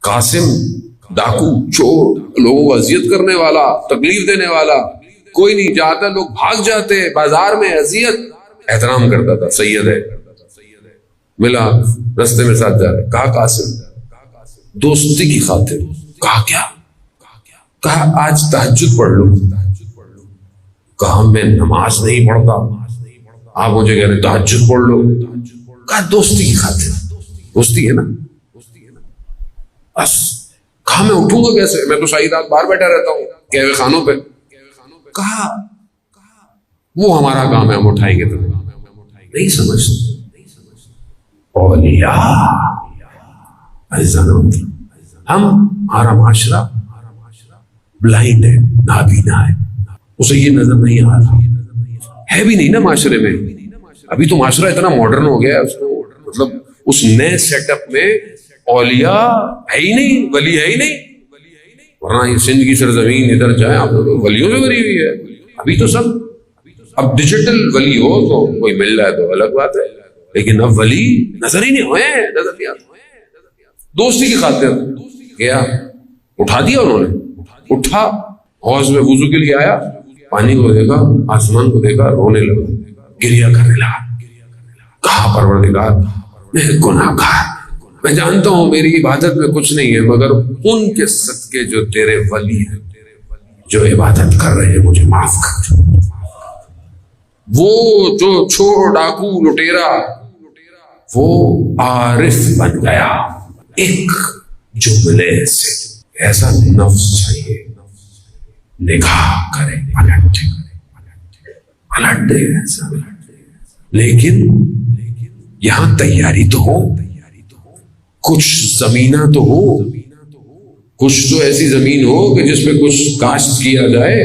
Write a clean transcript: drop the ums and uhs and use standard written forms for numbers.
قاسم ڈاکو چور لوگوں کو اذیت کرنے والا تکلیف دینے والا کوئی نہیں جاتا, لوگ بھاگ جاتے بازار میں اذیت. احترام کرتا تھا, سید ہے, ملا رستے میں ساتھ جا رہے, کہا قاسم دوستی کی خاطر. کہا کیا؟ کہا آج تہجد پڑھ لو. کہا میں نماز نہیں پڑھتا, آپ مجھے کہہ رہے تہجد پڑھ لو. کہا دوستی کی خاطر, دوستی ہے نا بس. کہا میں اٹھوں گا کیسے, میں تو ساری رات باہر بیٹھا رہتا ہوں قہوے خانوں پہ. کہا وہ ہمارا کام ہے, ہم اٹھائیں گے. تو نہیں سمجھتے اولیاء ہمارا معاشرہ بلائنڈ ہے, نابینا ہے, اسے یہ نظر نہیں آ رہا ہے بھی نہیں نا معاشرے میں. ابھی تو معاشرہ اتنا ماڈرن ہو گیا ہے, اس کو مطلب اس نئے سیٹ اپ میں اولیاء ہے ہی نہیں, ولی ہے ہی نہیں. ورنہ یہ سندھ کی سرزمین ادھر جائیں آپ ولیوں سے بھری ہوئی ہے. ابھی تو سب اب ڈیجیٹل ولی ہو تو کوئی مل رہا ہے تو الگ بات ہے, لیکن اب ولی نظر ہی نہیں ہوئے, نظر نہیں آتے. دوستی کی خاطر گیا, اٹھا دیا انہوں نے. اٹھا حوض میں وضو کے لیے آیا, پانی کو دیکھا, آسمان کو دیکھا, رونے لگا, گریا کرنے لگا. کہا پروردگار میں گناہ گار, میں جانتا ہوں میری عبادت میں کچھ نہیں ہے, مگر ان کے صدقے جو تیرے ولی ہیں جو عبادت کر رہے ہیں مجھے معاف کر. وہ جو چور ڈاکو لٹیرا وہ عارف بن گیا ایک جملے سے. ایسا نفس چاہیے نگاہ کرے پلٹ دے ایسا. لیکن یہاں تیاری تو ہو, کچھ زمینہ تو ہو, کچھ تو ایسی زمین ہو کہ جس پہ کچھ کاشت کیا جائے.